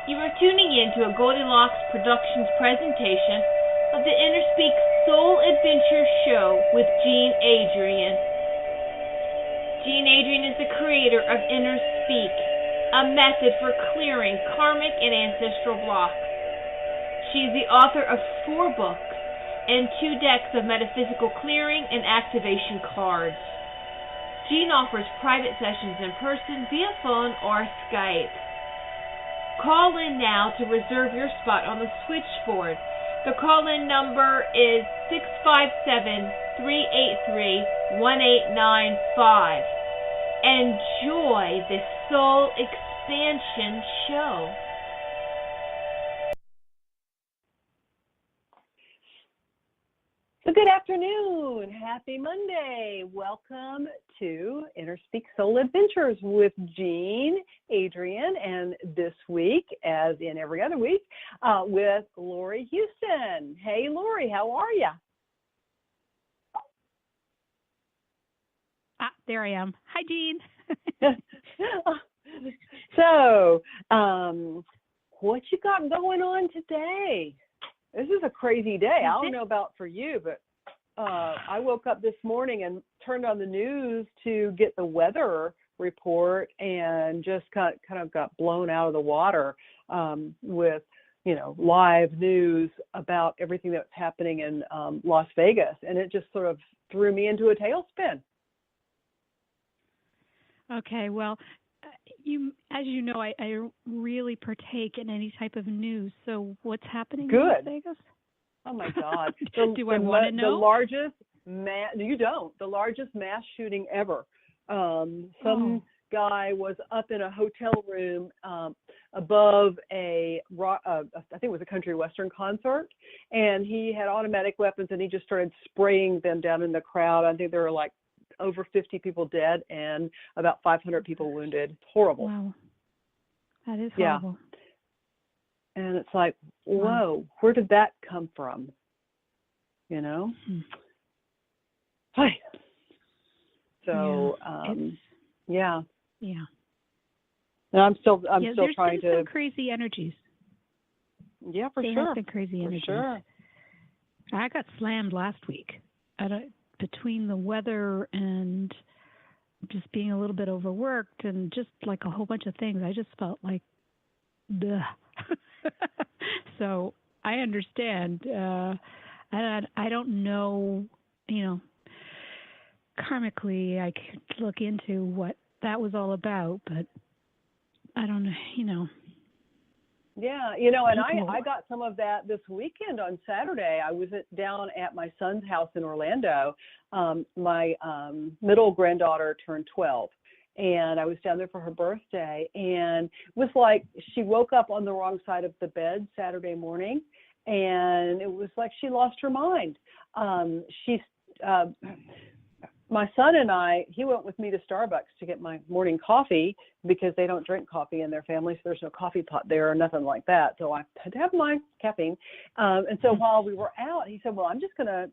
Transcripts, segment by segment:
You are tuning in to a Goldilocks Productions presentation of the InnerSpeak Soul Adventure Show with Adrienne. Adrienne is the creator of InnerSpeak, a method for clearing karmic and ancestral blocks. She is the author of 4 books and 2 decks of metaphysical clearing and activation cards. Jean offers private sessions in person, via phone, or Skype. Call in now to reserve your spot on the switchboard. The call-in number is 657-383-1895. Enjoy this soul expansion show. So good afternoon. Happy Monday. Welcome to InnerSpeak Soul Adventures with Jean, Adrienne, and this week, as in every other week, with Laurie Huston. Hey, Laurie, how are you? There I am. Hi, Jean. So, what you got going on today? This is a crazy day. I don't know about for you, but I woke up this morning and turned on the news to get the weather report and just kind of got blown out of the water with, live news about everything that's happening in Las Vegas. And it just sort of threw me into a tailspin. Okay, well, as you know, I really partake in any type of news. So what's happening in Las Vegas? Oh my God! Do I want to know? The largest the largest mass shooting ever. Some guy was up in a hotel room above I think it was a country western concert, and he had automatic weapons, and he just started spraying them down in the crowd. I think there were like over 50 people dead and about 500 people wounded. Horrible. Wow. That is horrible. Yeah. And it's like, whoa, where did that come from? Hi. So, yeah. Yeah. And I'm still trying to. There's some crazy energies. Yeah, for there sure. Have been crazy energies. For sure. I got slammed last week. Between the weather and just being a little bit overworked and just like a whole bunch of things, I just felt like, duh. So I understand. I don't know, karmically I could look into what that was all about, but I don't know, Yeah, and I got some of that this weekend on Saturday. I was down at my son's house in Orlando. My middle granddaughter turned 12, and I was down there for her birthday. And it was like she woke up on the wrong side of the bed Saturday morning, and it was like she lost her mind. My son and he went with me to Starbucks to get my morning coffee because they don't drink coffee in their family, so there's no coffee pot there or nothing like that. So I had to have my caffeine. And so while we were out, he said, well, I'm just going to,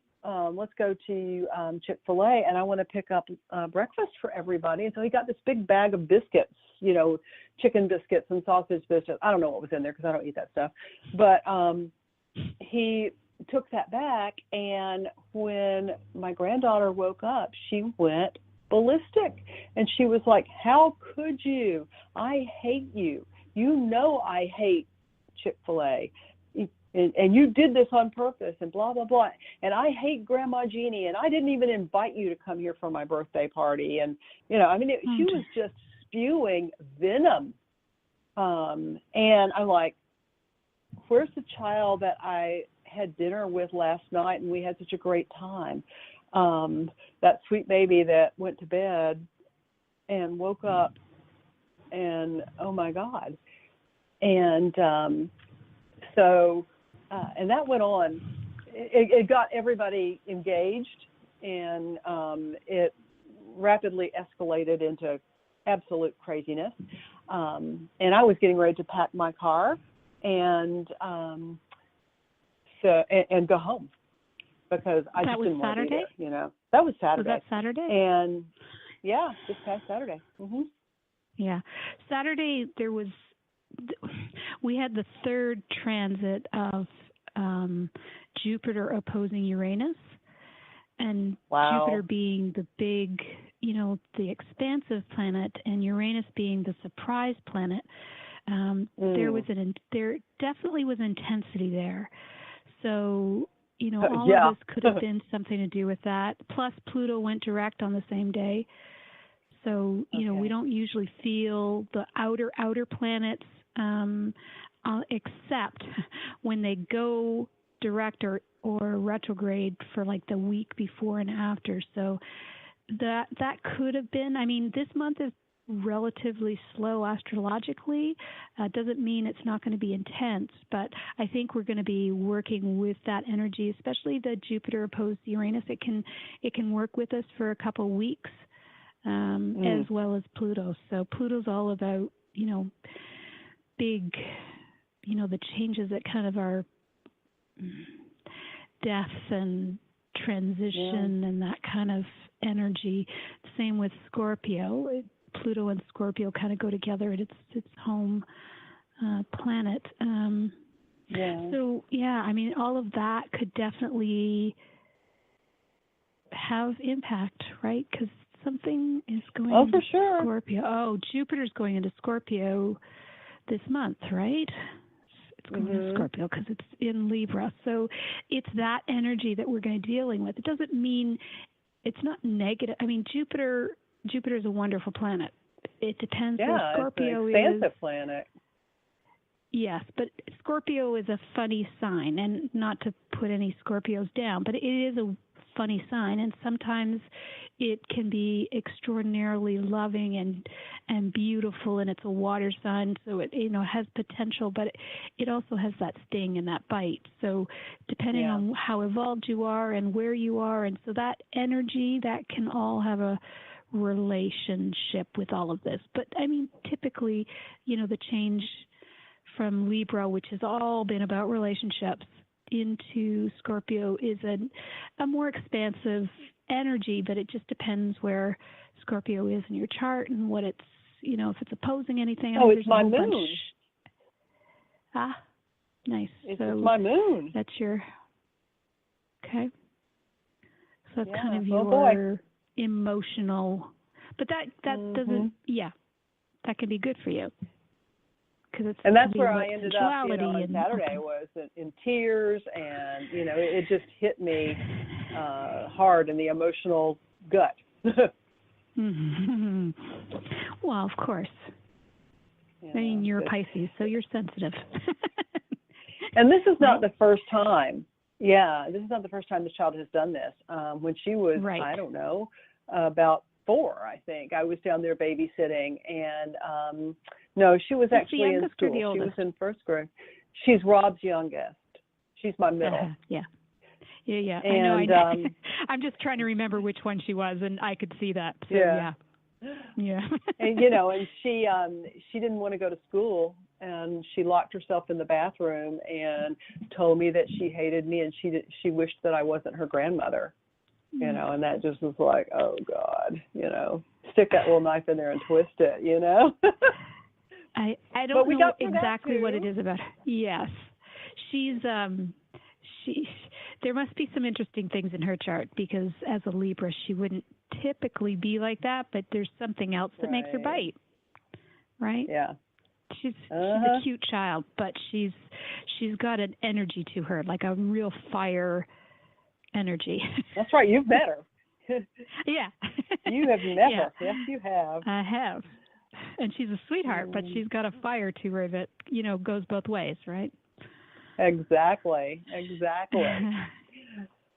let's go to ChickfilA, and I want to pick up breakfast for everybody. And so he got this big bag of biscuits, chicken biscuits and sausage biscuits. I don't know what was in there because I don't eat that stuff. But he took that back, and when my granddaughter woke up, she went ballistic, and she was like, how could you? I hate you. I hate Chick-fil-A, and you did this on purpose, and blah blah blah, and I hate Grandma Jeannie, and I didn't even invite you to come here for my birthday party. And she was just spewing venom, and I'm like, where's the child that I had dinner with last night and we had such a great time? That sweet baby that went to bed and woke up and oh my God. And and that went on. It got everybody engaged, and it rapidly escalated into absolute craziness. And I was getting ready to pack my car and go home because I just didn't want to be there. That was Saturday. Was that Saturday? And yeah, this past Saturday. Mm-hmm. Yeah, Saturday there was we had the third transit of Jupiter opposing Uranus, and Jupiter being the big, the expansive planet, and Uranus being the surprise planet. There definitely was intensity there. So, all of this could have been something to do with that. Plus, Pluto went direct on the same day. So, we don't usually feel the outer planets, except when they go direct or retrograde for like the week before and after. So that could have been, this month is relatively slow astrologically. Doesn't mean it's not going to be intense, but I think we're going to be working with that energy, especially the Jupiter opposed Uranus. It can work with us for a couple weeks, as well as Pluto. So Pluto's all about, big, the changes that kind of are death and transition and that kind of energy. Same with Scorpio. Pluto and Scorpio kind of go together at its home planet. So, all of that could definitely have impact, right? Because something is going into Scorpio. Oh, Jupiter's going into Scorpio this month, right? It's going to Scorpio because it's in Libra. So it's that energy that we're going to be dealing with. It doesn't mean it's not negative. Jupiter is a wonderful planet. It depends where Scorpio is. Yeah, it's an expansive planet. Yes, but Scorpio is a funny sign, and not to put any Scorpios down, but it is a funny sign, and sometimes it can be extraordinarily loving and beautiful, and it's a water sign, so it has potential, but it also has that sting and that bite. So depending on how evolved you are and where you are, and so that energy, that can all have a relationship with all of this. But typically, the change from Libra, which has all been about relationships, into Scorpio is a more expansive energy, but it just depends where Scorpio is in your chart and what it's, if it's opposing anything. It's my moon. Nice. It's my moon. That's your, okay. So that's kind of your emotional, but that doesn't, that can be good for you. And that's where I ended up on Saturday, was in tears, and it just hit me hard in the emotional gut. Well, of course. You're a Pisces, so you're sensitive. And this is not the first time. Yeah, this is not the first time this child has done this. When she was, I don't know, about 4, I think, I was down there babysitting, and no, she was actually in school. She was in first grade. She's Rob's youngest. She's my middle. Yeah. And, I know. I'm just trying to remember which one she was, and I could see that. So, yeah. And and she didn't want to go to school, and she locked herself in the bathroom and told me that she hated me, and she wished that I wasn't her grandmother. And that just was like, oh God, stick that little knife in there and twist it, I don't know exactly what it is about her. Yes. She's there must be some interesting things in her chart, because as a Libra she wouldn't typically be like that, but there's something else that makes her bite. Right? Yeah. She's a cute child, but she's got an energy to her, like a real fire energy. That's right, you've met her. Yeah. You have met her. Yes, you have. I have. And she's a sweetheart, but she's got a fire to her that, goes both ways, right? Exactly.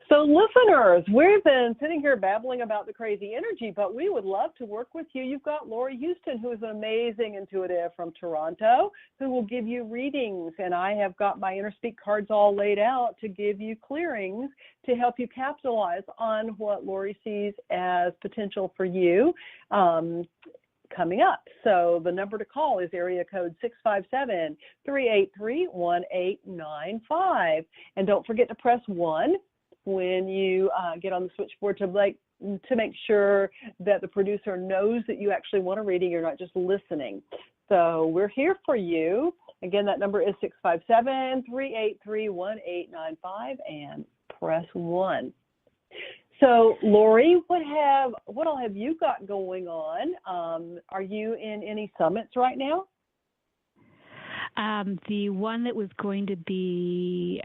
So listeners, we've been sitting here babbling about the crazy energy, but we would love to work with you. You've got Laurie Huston, who is an amazing intuitive from Toronto, who will give you readings. And I have got my InnerSpeak cards all laid out to give you clearings to help you capitalize on what Laurie sees as potential for you coming up. So the number to call is area code 657-383-1895. And don't forget to press 1 when you get on the switchboard to make sure that the producer knows that you actually want a reading. You're not just listening. So we're here for you. Again, that number is 657-383-1895 and press 1. So, Laurie, what all have you got going on? Are you in any summits right now? The one that was going to be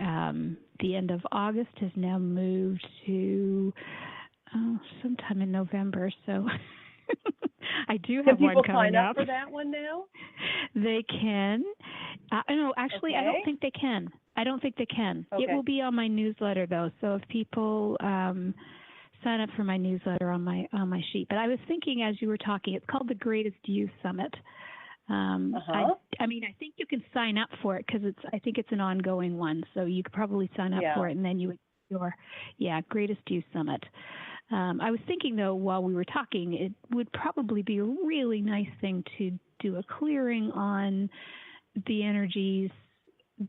the end of August has now moved to sometime in November. So I do have one coming up. Can people sign up for that one now? They can. No, actually, okay. I don't think they can. Okay. It will be on my newsletter, though. So if people sign up for my newsletter on my sheet. But I was thinking as you were talking, it's called the Greatest You Summit. I mean, I think you can sign up for it because I think it's an ongoing one. So you could probably sign up for it, and then you would Greatest You Summit. I was thinking, though, while we were talking, it would probably be a really nice thing to do a clearing on the energies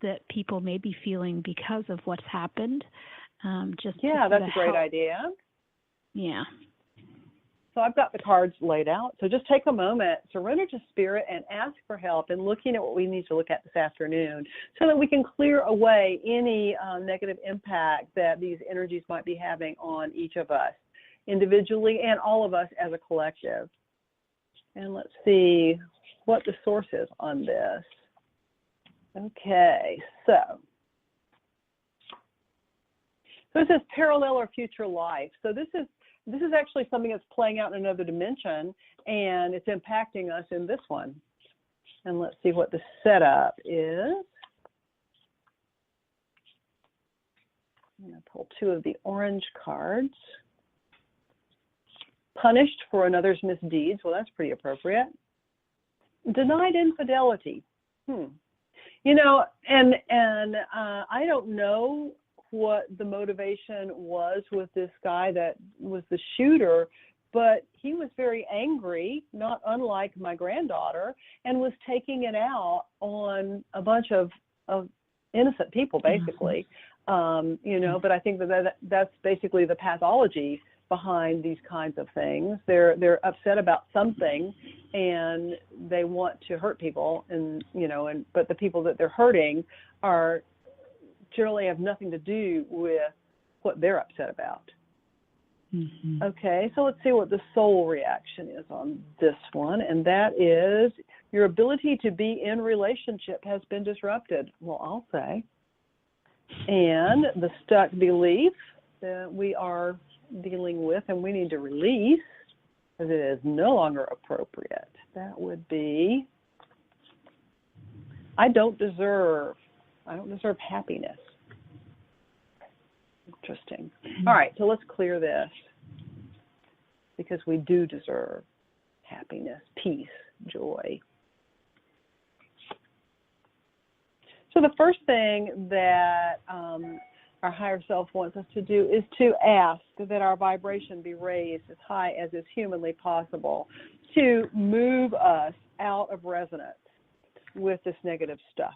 that people may be feeling because of what's happened. That's a great idea. Yeah. So I've got the cards laid out. So just take a moment, surrender to Spirit, and ask for help in looking at what we need to look at this afternoon so that we can clear away any negative impact that these energies might be having on each of us individually and all of us as a collective. And let's see what the source is on this. Okay, so this is parallel or future life. So this is actually something that's playing out in another dimension, and it's impacting us in this one. And let's see what the setup is. I'm going to pull 2 of the orange cards. Punished for another's misdeeds. Well, that's pretty appropriate. Denied infidelity. You know, and I don't know what the motivation was with this guy that was the shooter, but he was very angry, not unlike my granddaughter, and was taking it out on a bunch of innocent people, basically. You know, but I think that's basically the pathology behind these kinds of things. They're upset about something, and they want to hurt people, and but the people that they're hurting are generally have nothing to do with what they're upset about. Okay, so let's see what the soul reaction is on this one, and that is your ability to be in relationship has been disrupted. Well, I'll say. And the stuck belief that we are dealing with and we need to release because it is no longer appropriate. That would be, I don't deserve happiness. Interesting. All right, so let's clear this because we do deserve happiness, peace, joy. So the first thing that our higher self wants us to do is to ask that our vibration be raised as high as is humanly possible to move us out of resonance with this negative stuff.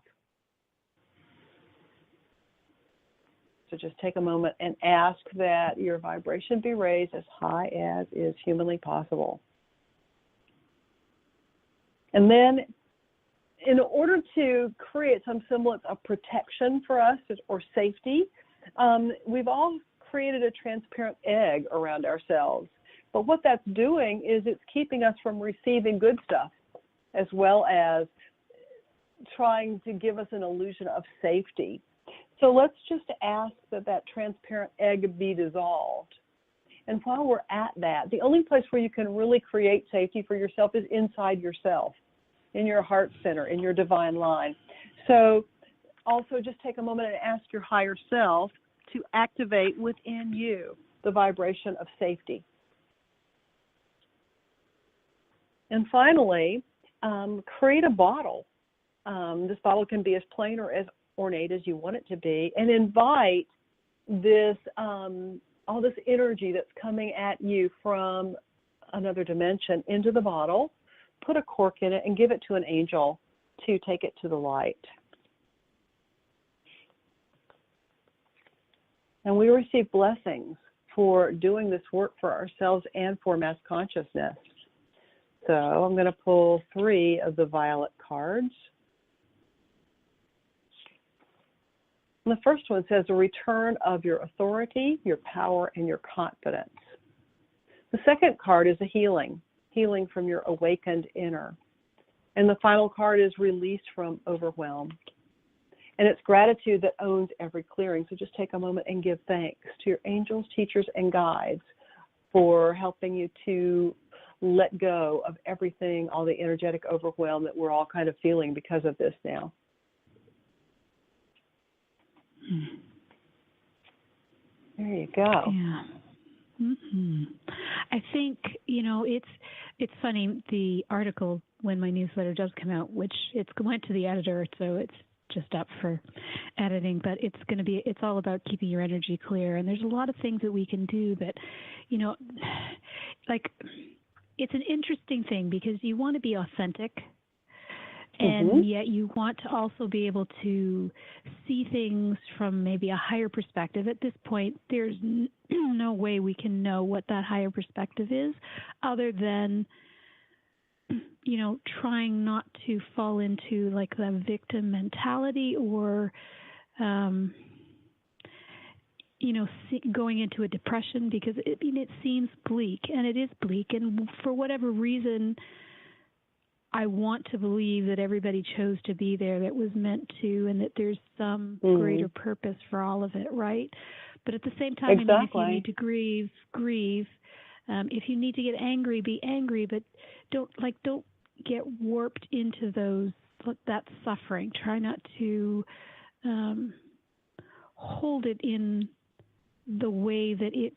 So just take a moment and ask that your vibration be raised as high as is humanly possible. And then in order to create some semblance of protection for us or safety, we've all created a transparent egg around ourselves. But what that's doing is it's keeping us from receiving good stuff, as well as trying to give us an illusion of safety. So let's just ask that transparent egg be dissolved. And while we're at that, the only place where you can really create safety for yourself is inside yourself, in your heart center, in your divine line. So also just take a moment and ask your higher self to activate within you the vibration of safety. And finally, create a bottle. This bottle can be as plain or as ornate as you want it to be, and invite this all this energy that's coming at you from another dimension into the bottle, put a cork in it, and give it to an angel to take it to the light. And we receive blessings for doing this work for ourselves and for mass consciousness. So I'm going to pull 3 of the violet cards. And the first one says, a return of your authority, your power, and your confidence. The second card is a healing from your awakened inner. And the final card is release from overwhelm. And it's gratitude that owns every clearing. So just take a moment and give thanks to your angels, teachers, and guides for helping you to let go of everything, all the energetic overwhelm that we're all kind of feeling because of this now. There you go. Yeah. Mm-hmm. I think, it's funny, the article, when my newsletter does come out, which it went to the editor, so it's just up for editing, but it's all about keeping your energy clear. And there's a lot of things that we can do that, like, it's an interesting thing because you want to be authentic, and yet you want to also be able to see things from maybe a higher perspective. At this point, there's no way we can know what that higher perspective is other than, trying not to fall into like the victim mentality or, going into a depression, because it seems bleak, and it is bleak. And for whatever reason, I want to believe that everybody chose to be there that was meant to, and that there's some greater purpose for all of it, right? But at the same time, exactly. if you need to grieve. If you need to get angry, be angry, but don't get warped into that suffering. Try not to hold it in the way that it,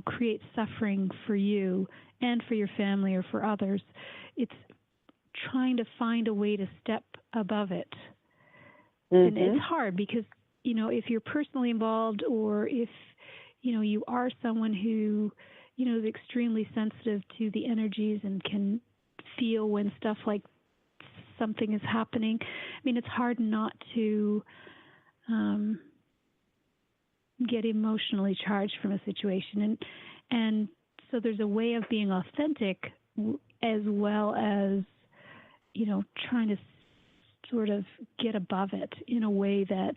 creates suffering for you and for your family or for others. It's trying to find a way to step above it. And it's hard because, if you're personally involved, or if, you are someone who, is extremely sensitive to the energies and can feel when stuff like something is happening. It's hard not to get emotionally charged from a situation. And so there's a way of being authentic as well as, trying to sort of get above it in a way that,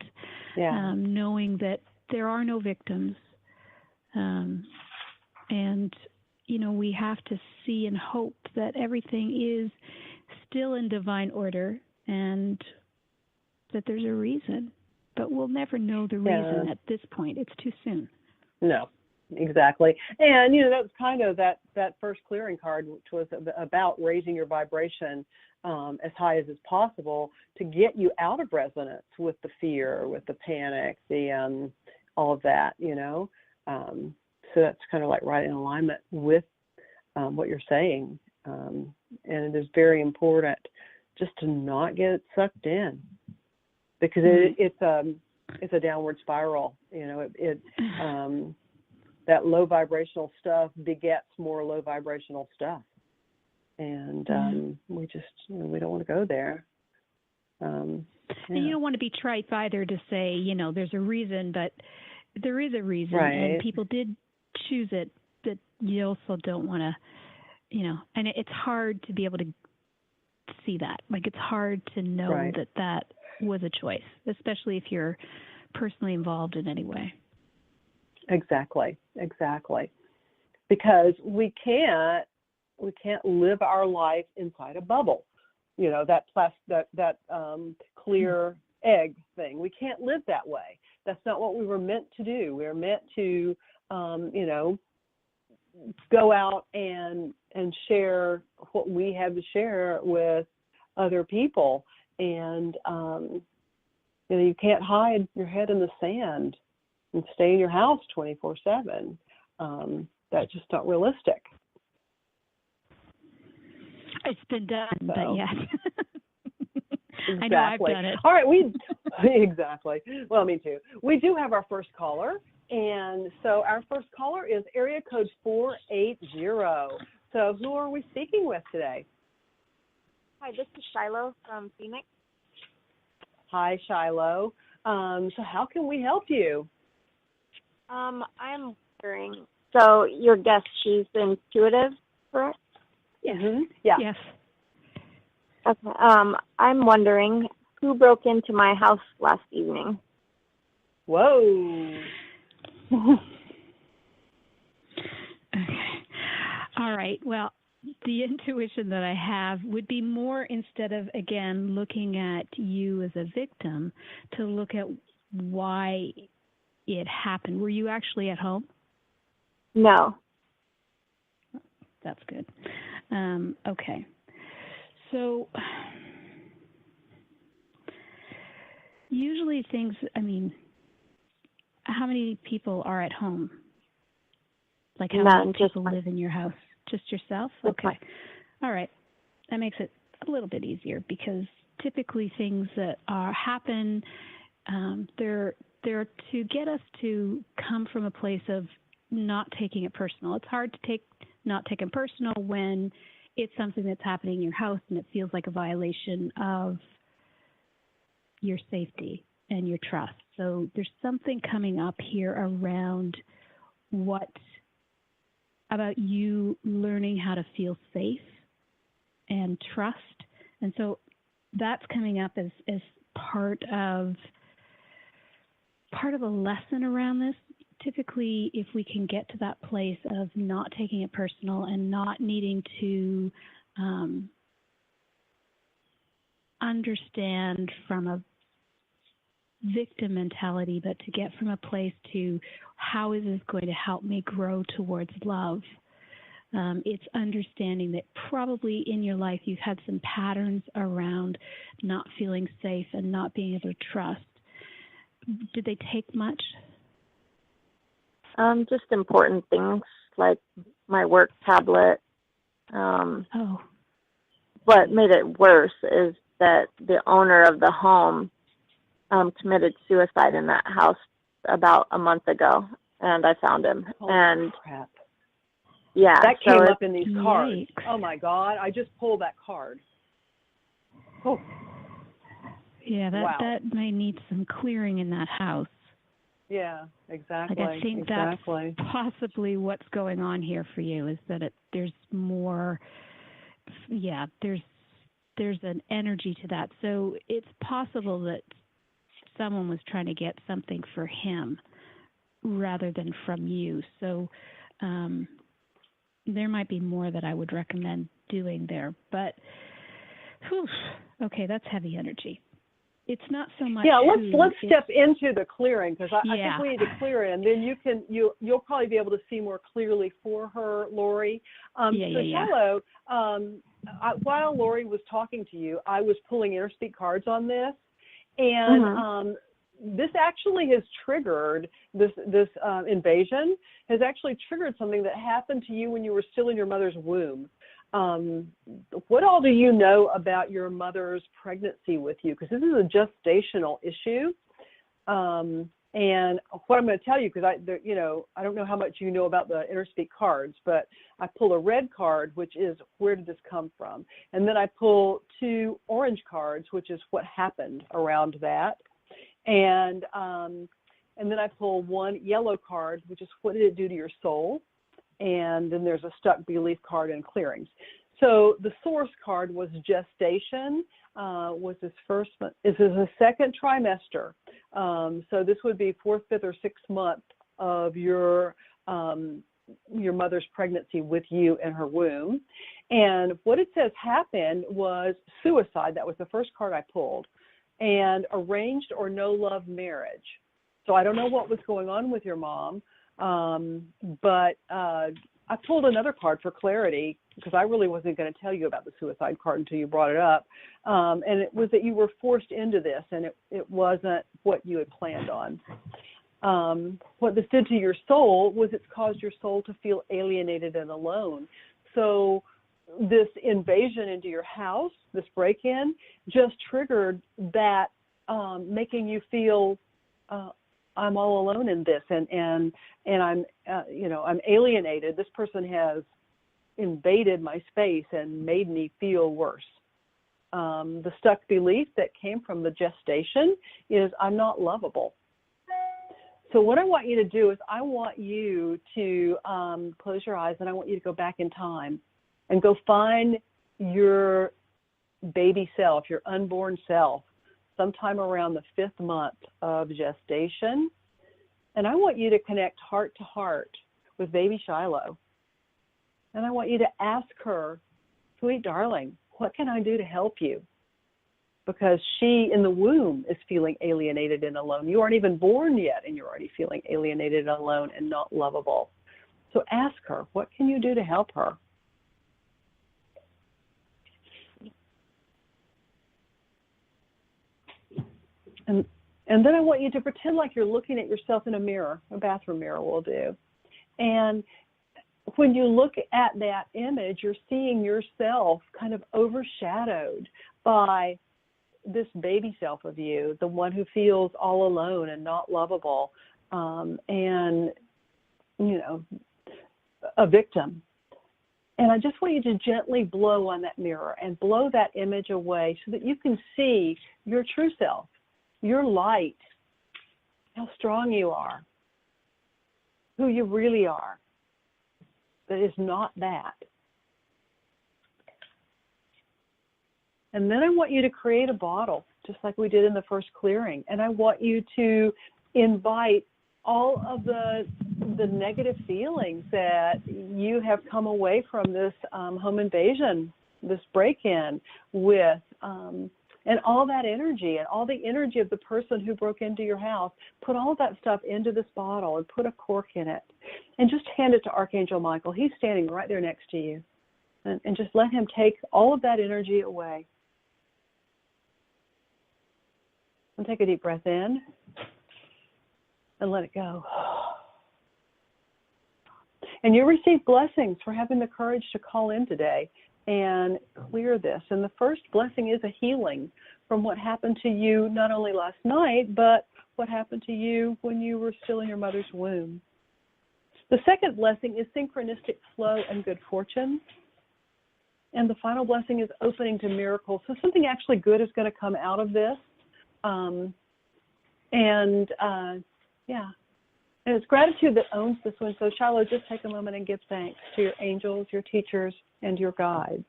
knowing that there are no victims, and, we have to see and hope that everything is still in divine order and that there's a reason. But we'll never know the reason at this point. It's too soon. No, exactly. And, that was kind of that first clearing card, which was about raising your vibration as high as is possible to get you out of resonance with the fear, with the panic, the all of that, So that's kind of like right in alignment with what you're saying. And it is very important just to not get sucked in, because it's a downward spiral. That low vibrational stuff begets more low vibrational stuff. And we just, we don't want to go there. And you don't want to be trite either to say, there's a reason, but there is a reason, right. And people did choose it, but you also don't want to, and it's hard to be able to see that. Like, it's hard to know right. that was a choice, especially if you're personally involved in any way. Exactly. Because we can't live our life inside a bubble. That clear egg thing. We can't live that way. That's not what we were meant to do. We were meant to, go out and share what we have to share with other people. And, you can't hide your head in the sand and stay in your house 24/7. That's just not realistic. It's been done, but yes. Exactly. I know I've done it. All right, exactly. Well, me too. We do have our first caller, and so our first caller is area code 480. So who are we speaking with today? Hi, this is Shiloh from Phoenix. Hi, Shiloh. So how can we help you? I'm wondering, so your guest, she's intuitive, correct? Yes. Mm-hmm. Yeah. Yes. Okay. I'm wondering who broke into my house last evening. Whoa. Okay. All right. Well, the intuition that I have would be more, instead of, again, looking at you as a victim, to look at why it happened. Were you actually at home? No. That's good. Okay. So usually things, I mean, how many people are at home? Like how many people live in your house? Just yourself? Okay. All right. That makes it a little bit easier, because typically things that happen, they're to get us to come from a place of not taking it personal. It's hard to not take it personal when it's something that's happening in your house and it feels like a violation of your safety and your trust. So there's something coming up here around what about you learning how to feel safe and trust. And so that's coming up as part of a lesson around this. Typically, if we can get to that place of not taking it personal and not needing to understand from a victim mentality, but to get from a place to how is this going to help me grow towards love. It's understanding that probably in your life you've had some patterns around not feeling safe and not being able to trust. Did they take much? Just important things like my work tablet. What made it worse is that the owner of the home committed suicide in that house about a month ago, and I found him. Holy crap. Yeah. That came up in these cards. Yikes. Oh, my God. I just pulled that card. Oh. Yeah, that may need some clearing in that house. Yeah, exactly. Like I think that's possibly what's going on here for you, is that there's more, there's an energy to that. So it's possible that someone was trying to get something for him rather than from you. So there might be more that I would recommend doing there. But, okay, that's heavy energy. It's not so much. Yeah, let's step into the clearing, because I think we need to clear it, and then you'll probably be able to see more clearly for her, Laurie. Shiloh, while Laurie was talking to you, I was pulling InnerSpeak cards on this, and this actually has triggered this invasion has actually triggered something that happened to you when you were still in your mother's womb. What all do you know about your mother's pregnancy with you? Because this is a gestational issue. And what I'm going to tell you, because I don't know how much you know about the InnerSpeak cards, but I pull a red card, which is where did this come from? And then I pull 2 orange cards, which is what happened around that. And then I pull 1 yellow card, which is what did it do to your soul? And then there's a stuck belief card and clearings. So the source card was gestation, was this this is the second trimester. So this would be 4th, 5th, or 6th month of your mother's pregnancy with you in her womb. And what it says happened was suicide. That was the first card I pulled. And arranged or no love marriage. So I don't know what was going on with your mom. But I pulled another card for clarity, because I really wasn't going to tell you about the suicide card until you brought it up. And it was that you were forced into this, and it wasn't what you had planned on. What this did to your soul was it's caused your soul to feel alienated and alone. So this invasion into your house, this break-in, just triggered that, making you feel I'm all alone in this, and I'm I'm alienated. This person has invaded my space and made me feel worse. The stuck belief that came from the gestation is I'm not lovable. So what I want you to do is I want you to close your eyes, and I want you to go back in time. and go find your baby self, your unborn self, sometime around the 5th month of gestation. And I want you to connect heart to heart with baby Shiloh. And I want you to ask her, sweet darling, what can I do to help you? Because she in the womb is feeling alienated and alone. You aren't even born yet, and you're already feeling alienated and alone and not lovable. So ask her, what can you do to help her? And then I want you to pretend like you're looking at yourself in a mirror. A bathroom mirror will do. And when you look at that image, you're seeing yourself kind of overshadowed by this baby self of you, the one who feels all alone and not lovable, and, you know, a victim. And I just want you to gently blow on that mirror and blow that image away so that you can see your true self, your light, how strong you are, who you really are. That is not that. And then I want you to create a bottle, just like we did in the first clearing. And I want you to invite all of the negative feelings that you have come away from this home invasion, this break-in with, and all that energy and all the energy of the person who broke into your house. Put all that stuff into this bottle and put a cork in it. And just hand it to Archangel Michael. He's standing right there next to you. And just let him take all of that energy away. And take a deep breath in and let it go. And you receive blessings for having the courage to call in today and clear this. And the first blessing is a healing from what happened to you not only last night, but what happened to you when you were still in your mother's womb. The second blessing is synchronistic flow and good fortune. And the final blessing is opening to miracles. So something actually good is going to come out of this. And it's gratitude that owns this one. So Shiloh, just take a moment and give thanks to your angels, your teachers, and your guides.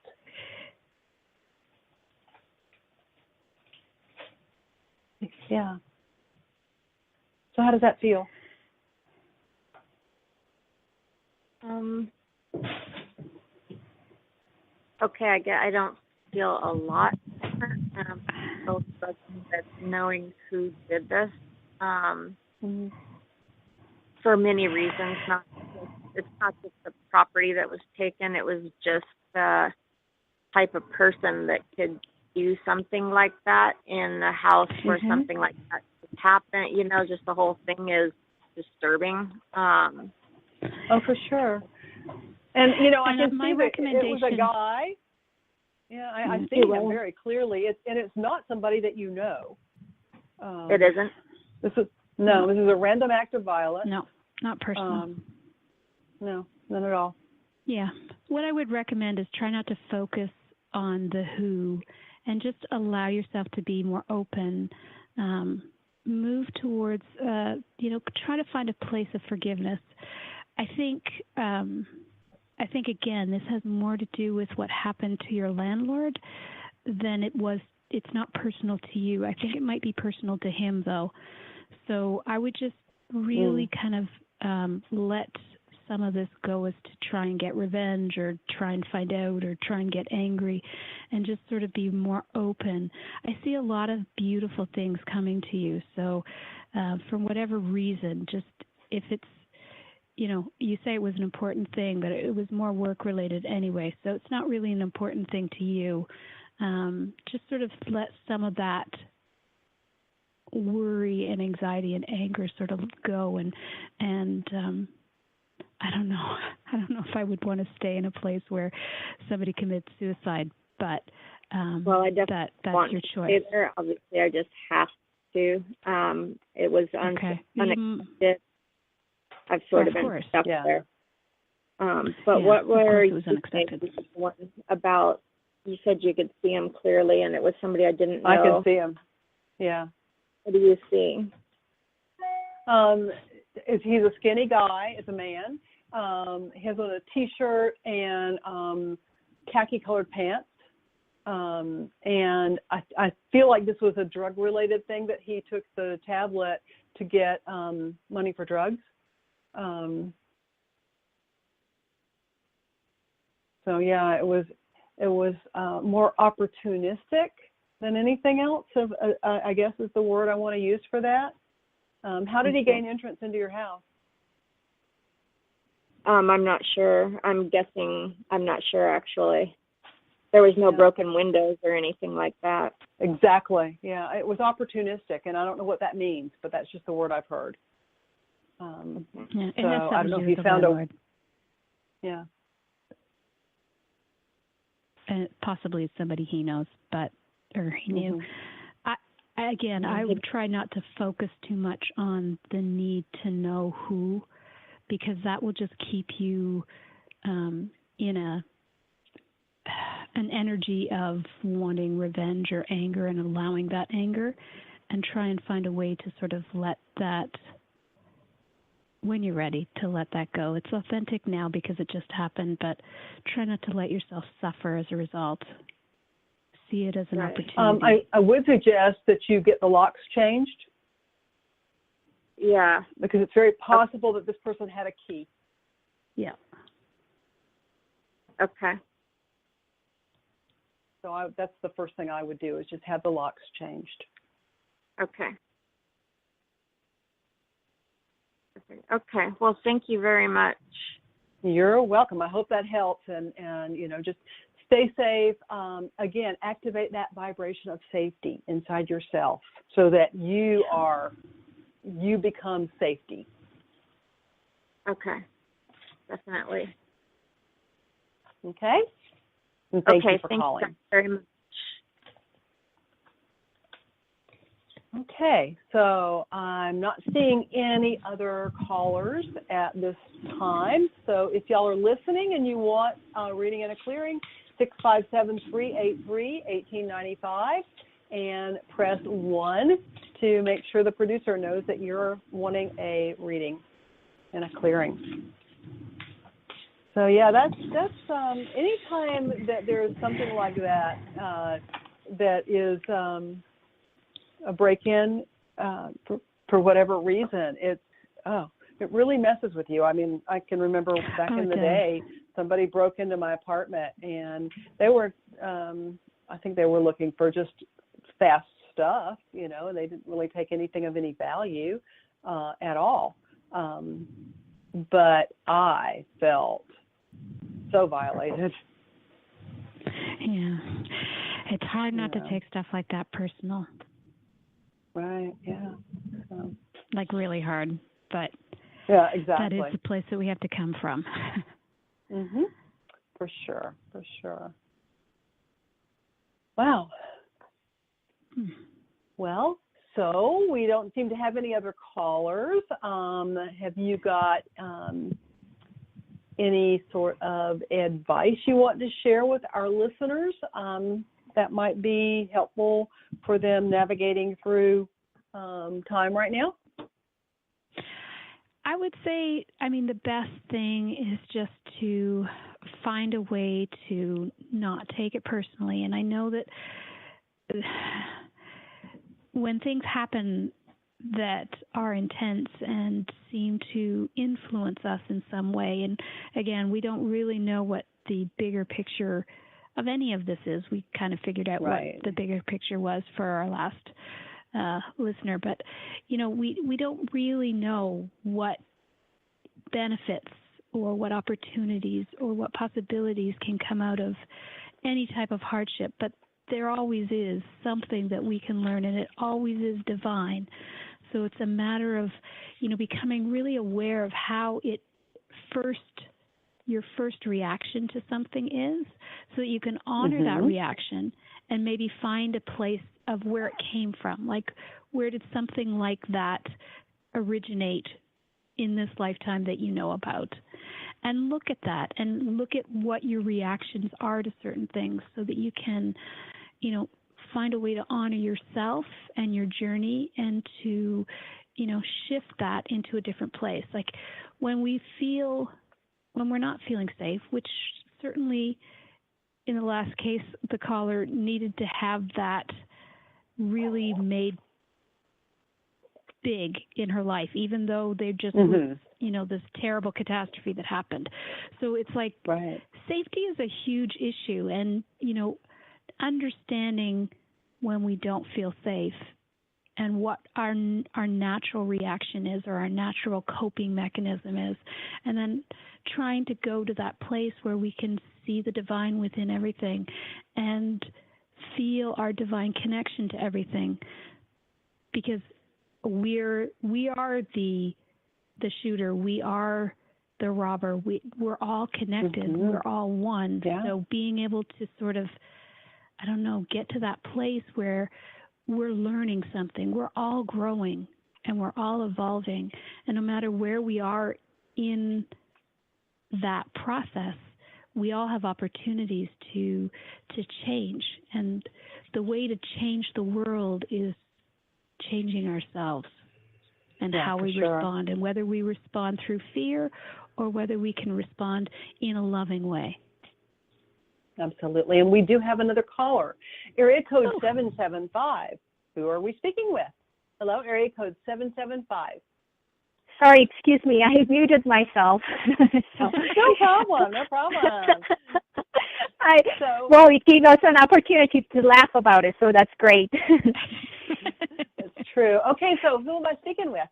Yeah. So how does that feel? Okay, I don't feel a lot different. So that knowing who did this, for many reasons. It's not just the property that was taken. It was just the type of person that could do something like that in a house where something like that could happen. You know, just the whole thing is disturbing. Oh, for sure. And, you know, I can see that it was a guy. Yeah, I see him very clearly. It's not somebody that you know. It isn't? This is a random act of violence. No, not personal. No, none at all. Yeah. What I would recommend is try not to focus on the who and just allow yourself to be more open. Move towards, try to find a place of forgiveness. I think, again, this has more to do with what happened to your landlord than it's not personal to you. I think it might be personal to him, though. So I would just really kind of let some of this go as to try and get revenge or try and find out or try and get angry and just sort of be more open. I see a lot of beautiful things coming to you. So from whatever reason, just if it's, you say it was an important thing, but it was more work-related anyway, so it's not really an important thing to you. Just sort of let some of that worry and anxiety and anger sort of go, and I don't know if I would want to stay in a place where somebody commits suicide, but well, I definitely that's your choice. Stay there. Obviously, I just have to. It was unexpected. I've sort of been stuck there. But what were you saying about? You said you could see him clearly, and it was somebody I didn't know. I can see him. Yeah. What do you see? He's a skinny guy. It's a man. He has on a T-shirt and khaki colored pants. And I feel like this was a drug related thing, that he took the tablet to get money for drugs. So yeah, it was more opportunistic than anything else. I guess is the word I want to use for that. How did he gain entrance into your house? I'm not sure. I'm guessing. I'm not sure, actually. There was no broken windows or anything like that. Exactly. Yeah, it was opportunistic, and I don't know what that means, but that's just the word I've heard. So I don't know if you found a... Yeah. And possibly somebody he knows, or he knew. Mm-hmm. I would try not to focus too much on the need to know who, because that will just keep you in an energy of wanting revenge or anger and allowing that anger, and try and find a way to sort of let that, when you're ready, to let that go. It's authentic now because it just happened, but try not to let yourself suffer as a result. See it as an opportunity. I would suggest that you get the locks changed. Yeah. Because it's very possible that this person had a key. Yeah. Okay. So that's the first thing I would do, is just have the locks changed. Okay. Okay. Well, thank you very much. You're welcome. I hope that helps, and just stay safe. Again, activate that vibration of safety inside yourself so that you become safety. Okay. Definitely. Okay? And thank you for calling. Thank you very much. Okay, so I'm not seeing any other callers at this time. So if y'all are listening and you want a reading and a clearing, 657-383-1895, and press 1 to make sure the producer knows that you're wanting a reading and a clearing. So yeah, that's anytime that there's something like that that is a break-in for whatever reason, it really messes with you. I mean, I can remember back in the day, somebody broke into my apartment, and they were, I think they were looking for just fast stuff, and they didn't really take anything of any value at all. But I felt so violated. Yeah. It's hard not to take stuff like that personal. Right, yeah. Like really hard, but yeah, exactly. That is the place that we have to come from. Mhm. For sure. Wow. Well, so we don't seem to have any other callers. Have you got any sort of advice you want to share with our listeners that might be helpful for them navigating through time right now? I would say, the best thing is just to find a way to not take it personally. And I know that when things happen that are intense and seem to influence us in some way, and again, we don't really know what the bigger picture of any of this is. We kind of figured out what the bigger picture was for our last listener, but we don't really know what benefits or what opportunities or what possibilities can come out of any type of hardship, but there always is something that we can learn, and it always is divine. So it's a matter of becoming really aware of how your first reaction to something is, so that you can honor that reaction and maybe find a place of where it came from. Like, where did something like that originate in this lifetime that you know about? And look at that, and look at what your reactions are to certain things, so that you can, find a way to honor yourself and your journey, and to, shift that into a different place. Like when we're not feeling safe, which certainly in the last case, the caller needed to have that really made big in her life, even though they just was, this terrible catastrophe that happened. So it's like safety is a huge issue, and understanding when we don't feel safe and what our natural reaction is, or our natural coping mechanism is, and then trying to go to that place where we can see the divine within everything and feel our divine connection to everything, because we are the shooter, we are the robber, we're all connected, we're all one. So being able to sort of, get to that place where we're learning something, we're all growing and we're all evolving, and no matter where we are in that process, we all have opportunities to change, and the way to change the world is changing ourselves and how we respond, and whether we respond through fear or whether we can respond in a loving way. Absolutely. And we do have another caller. Area code 775. Who are we speaking with? Hello, area code 775. Sorry, excuse me. I muted myself. No problem. No problem. Well, it gave us an opportunity to laugh about it, so that's great. That's true. Okay, so who am I speaking with?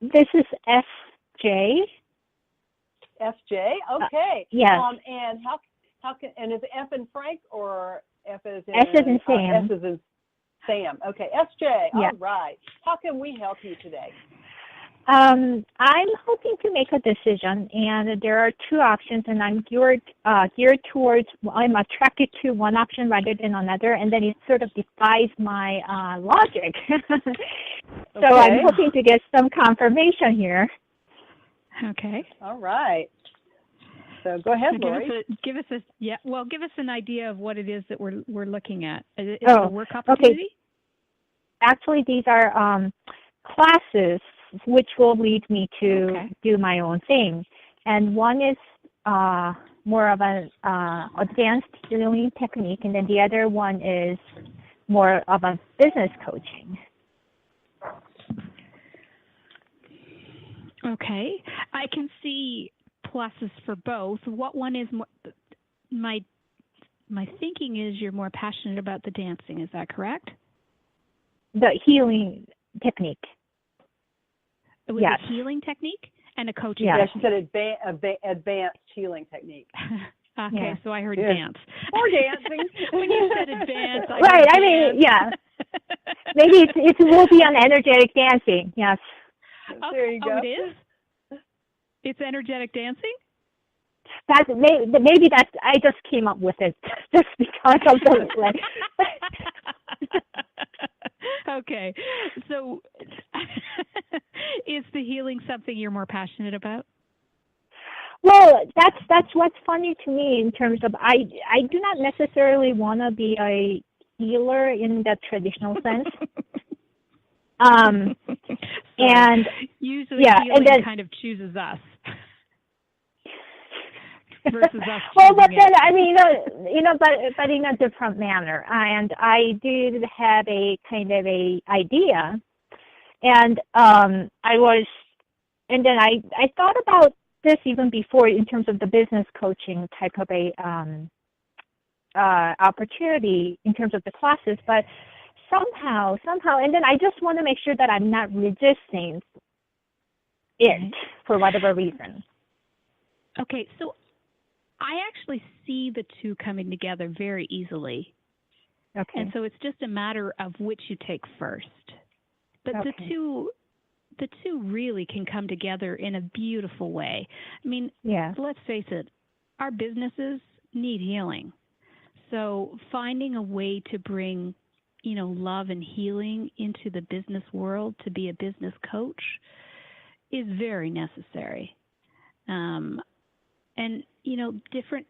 This is FJ. FJ. Okay. Yes. And how can, and is it F in Frank or F as in Sam? S as in Sam. Okay, FJ. All right. How can we help you today? I'm hoping to make a decision, and there are two options, and I'm geared towards, I'm attracted to one option rather than another, and then it sort of defies my logic. So I'm hoping to get some confirmation here. Okay. All right. So go ahead, Laurie. Give us an idea of what it is that we're looking at. Is it a work opportunity? Okay. Actually, these are classes which will lead me to do my own thing. And one is more of an advanced healing technique, and then the other one is more of a business coaching. Okay. I can see pluses for both. What one is more, my thinking is you're more passionate about the dancing. Is that correct? The healing technique. It was a healing technique and a coaching. Yeah, she said advanced healing technique. Okay, so I heard dance. Or dancing. When you said advanced, I right, heard I mean, dance. Maybe it will be an energetic dancing, yes. There you go. Oh, it is? It's energetic dancing? Maybe that's, I just came up with it just because of the Okay, so is the healing something you're more passionate about? Well, that's what's funny to me in terms of I do not necessarily want to be a healer in the traditional sense. And usually healing kind of chooses us. Versus us. Well, but then I mean, but in a different manner. And I did have a kind of a idea, and I thought about this even before in terms of the business coaching type of a opportunity in terms of the classes, but somehow, and then I just want to make sure that I'm not resisting it for whatever reason. Okay, so I actually see the two coming together very easily. Okay. And so it's just a matter of which you take first. But the two really can come together in a beautiful way. I mean, let's face it, our businesses need healing. So finding a way to bring, love and healing into the business world to be a business coach is very necessary. And different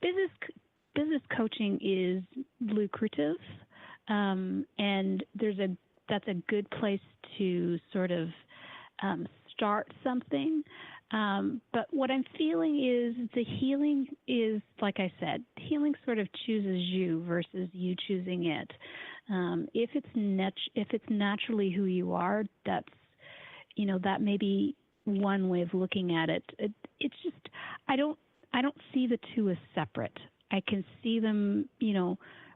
business coaching is lucrative, and that's a good place to sort of start something. But what I'm feeling is the healing is, like I said, healing sort of chooses you versus you choosing it. If it's naturally who you are, that's, that may be one way of looking at it. It's just, I don't see the two as separate. I can see them,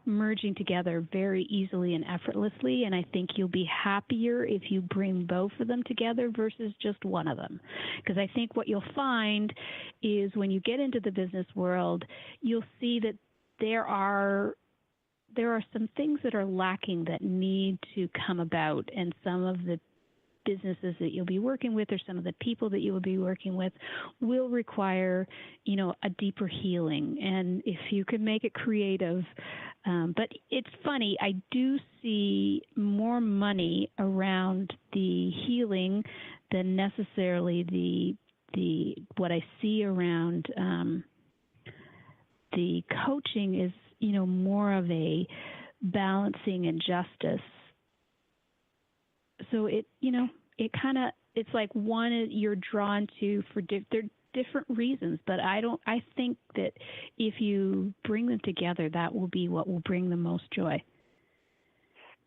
merging together very easily and effortlessly, and I think you'll be happier if you bring both of them together versus just one of them. Because I think what you'll find is when you get into the business world, you'll see that there are some things that are lacking that need to come about, and some of the businesses that you'll be working with or some of the people that you will be working with will require, a deeper healing. And if you can make it creative, but it's funny, I do see more money around the healing than necessarily the what I see around the coaching is, more of a balancing and justice. So it's like one you're drawn to for they're different reasons, but I think that if you bring them together, that will be what will bring the most joy.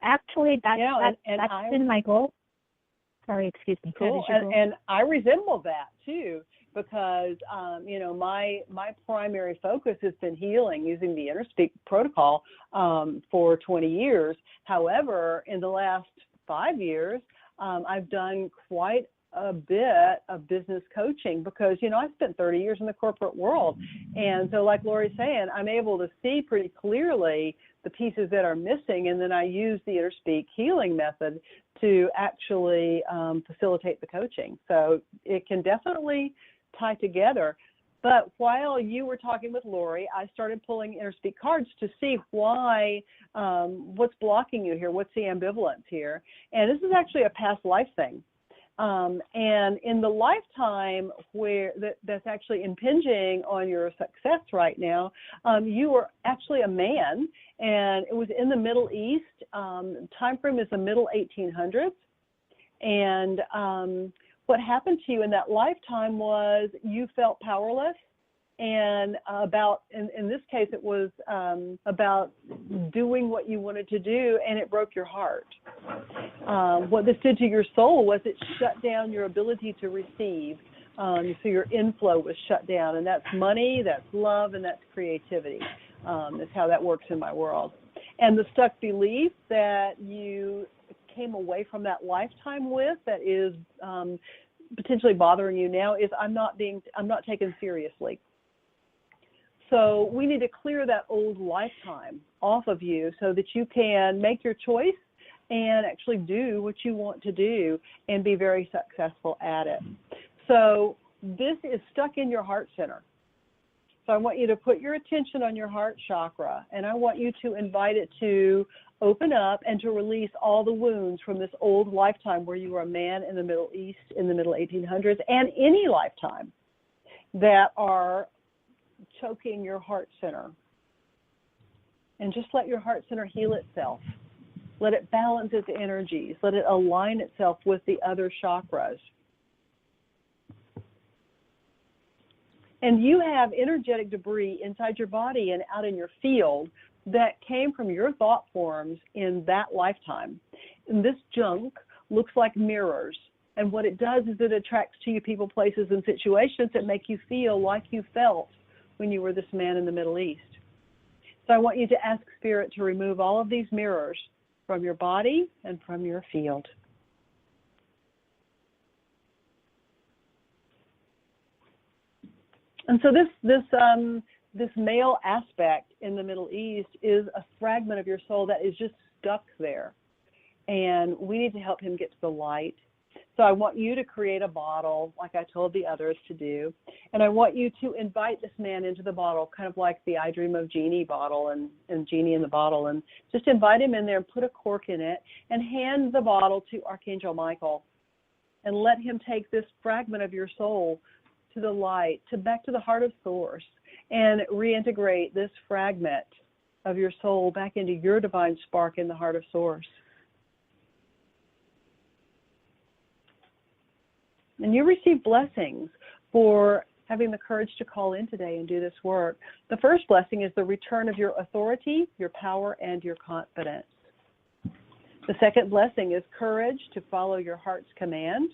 Actually, that's been my goal. Sorry, excuse me. Cool, and I resemble that too, because my primary focus has been healing using the InnerSpeak protocol for 20 years. However, in the last 5 years, I've done quite a bit of business coaching because, I spent 30 years in the corporate world. And so like Laurie's saying, I'm able to see pretty clearly the pieces that are missing, and then I use the InnerSpeak healing method to actually facilitate the coaching. So it can definitely tie together. But while you were talking with Laurie, I started pulling InnerSpeak cards to see why, what's blocking you here, what's the ambivalence here. And this is actually a past life thing. And in the lifetime where that's actually impinging on your success right now, you were actually a man, and it was in the Middle East. Time frame is the middle 1800s. And what happened to you in that lifetime was you felt powerless, and in this case, it was about doing what you wanted to do, and it broke your heart. What this did to your soul was it shut down your ability to receive. So your inflow was shut down, and that's money, that's love, and that's creativity. That's how that works in my world. And the stuck belief that you came away from that lifetime with, that is potentially bothering you now, is I'm not taken seriously. So we need to clear that old lifetime off of you so that you can make your choice and actually do what you want to do and be very successful at it. So this is stuck in your heart center. So I want you to put your attention on your heart chakra, and I want you to invite it to open up and to release all the wounds from this old lifetime where you were a man in the Middle East in the middle 1800s, and any lifetime that are choking your heart center. And just let your heart center heal itself. Let it balance its energies. Let it align itself with the other chakras. And you have energetic debris inside your body and out in your field that came from your thought forms in that lifetime. And this junk looks like mirrors. And what it does is it attracts to you people, places, and situations that make you feel like you felt when you were this man in the Middle East. So I want you to ask Spirit to remove all of these mirrors from your body and from your field. And so this male aspect in the Middle East is a fragment of your soul that is just stuck there. And we need to help him get to the light. So I want you to create a bottle, like I told the others to do. And I want you to invite this man into the bottle, kind of like the I Dream of Genie bottle and Genie in the bottle. And just invite him in there and put a cork in it and hand the bottle to Archangel Michael. And let him take this fragment of your soul to the light, back to the heart of source, and reintegrate this fragment of your soul back into your divine spark in the heart of source. And you receive blessings for having the courage to call in today and do this work. The first blessing is the return of your authority, your power, and your confidence. The second blessing is courage to follow your heart's command.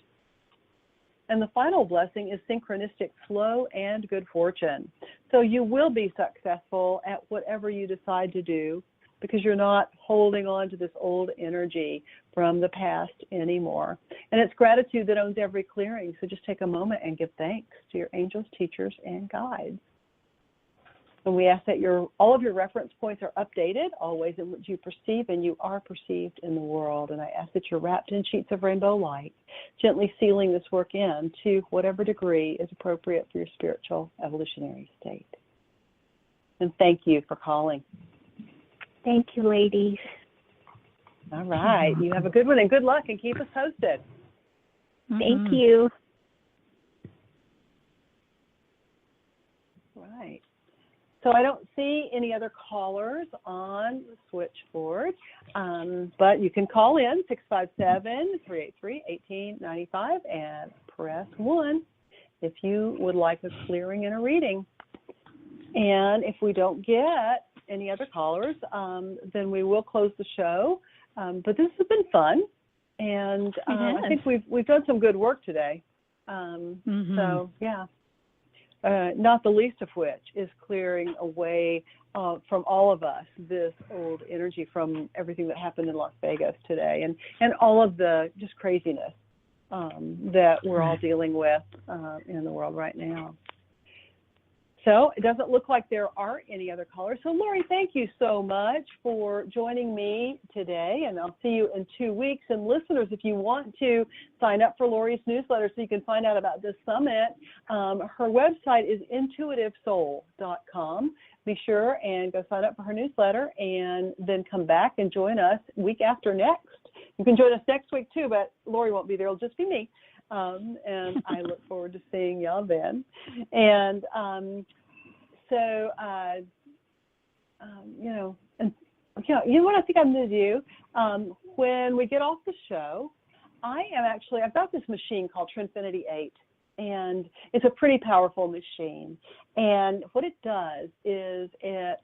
And the final blessing is synchronistic flow and good fortune. So you will be successful at whatever you decide to do because you're not holding on to this old energy from the past anymore. And it's gratitude that owns every clearing. So just take a moment and give thanks to your angels, teachers, and guides. And we ask that all of your reference points are updated, all ways in which you perceive and you are perceived in the world. And I ask that you're wrapped in sheets of rainbow light, gently sealing this work in to whatever degree is appropriate for your spiritual evolutionary state. And thank you for calling. Thank you, ladies. All right. You have a good one and good luck and keep us posted. Thank you. Right. So I don't see any other callers on the switchboard, but you can call in 657-383-1895 and press 1 if you would like a clearing and a reading. And if we don't get any other callers, then we will close the show. But this has been fun, and I think we've done some good work today. So yeah. Not the least of which is clearing away from all of us this old energy from everything that happened in Las Vegas today and all of the just craziness that we're all dealing with in the world right now. So it doesn't look like there are any other callers. So Laurie, thank you so much for joining me today, and I'll see you in 2 weeks. And listeners, if you want to sign up for Laurie's newsletter so you can find out about this summit, her website is intuitivesoul.com. Be sure and go sign up for her newsletter and then come back and join us week after next. You can join us next week too, but Laurie won't be there. It'll just be me. And I look forward to seeing y'all then. And you know what I think I'm going to do? When we get off the show, I've got this machine called Trinfinity 8, and it's a pretty powerful machine. And what it does is it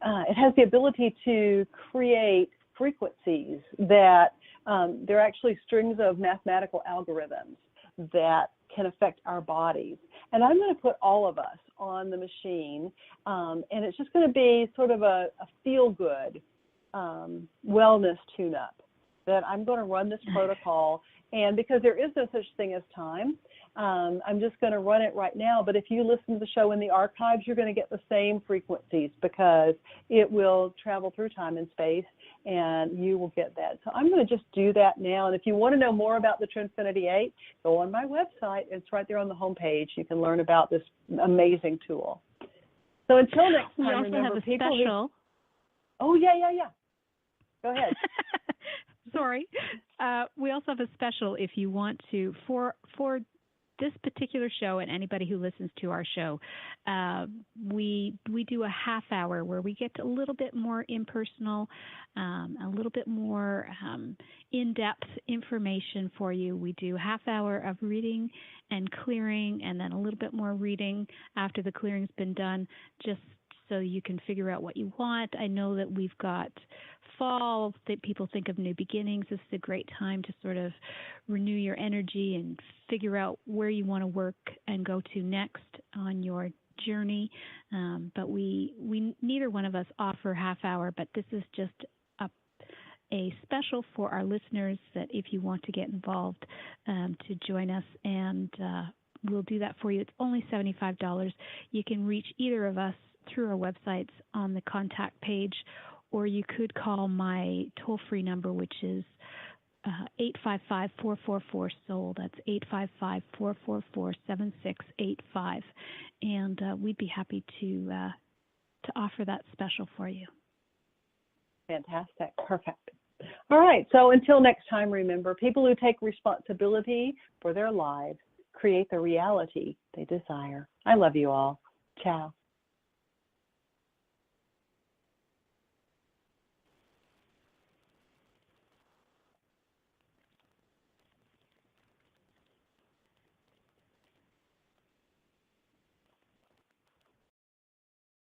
has the ability to create frequencies that they're actually strings of mathematical algorithms that can affect our bodies. And I'm going to put all of us on the machine, and it's just going to be sort of a feel-good wellness tune-up that I'm going to run this protocol. And because there is no such thing as time, I'm just going to run it right now. But if you listen to the show in the archives, you're going to get the same frequencies because it will travel through time and space, and you will get that. So I'm going to just do that now. And if you want to know more about the Trinfinity 8, go on my website. It's right there on the homepage. You can learn about this amazing tool. So until next time, we also remember have a people special. Oh, yeah. Go ahead. Sorry. We also have a special if you want to, for this particular show and anybody who listens to our show, we do a half hour where we get a little bit more impersonal, a little bit more in-depth information for you. We do half hour of reading and clearing, and then a little bit more reading after the clearing's been done, just so you can figure out what you want. I know that we've got fall, that people think of new beginnings. This is a great time to sort of renew your energy and figure out where you want to work and go to next on your journey. But we neither one of us offer half hour, but this is just a special for our listeners that if you want to get involved to join us, and we'll do that for you. It's only $75. You can reach either of us through our websites on the contact page, or you could call my toll-free number, which is 855-444-SOUL. That's 855-444-7685. And we'd be happy to offer that special for you. Fantastic. Perfect. All right. So until next time, remember, people who take responsibility for their lives create the reality they desire. I love you all. Ciao.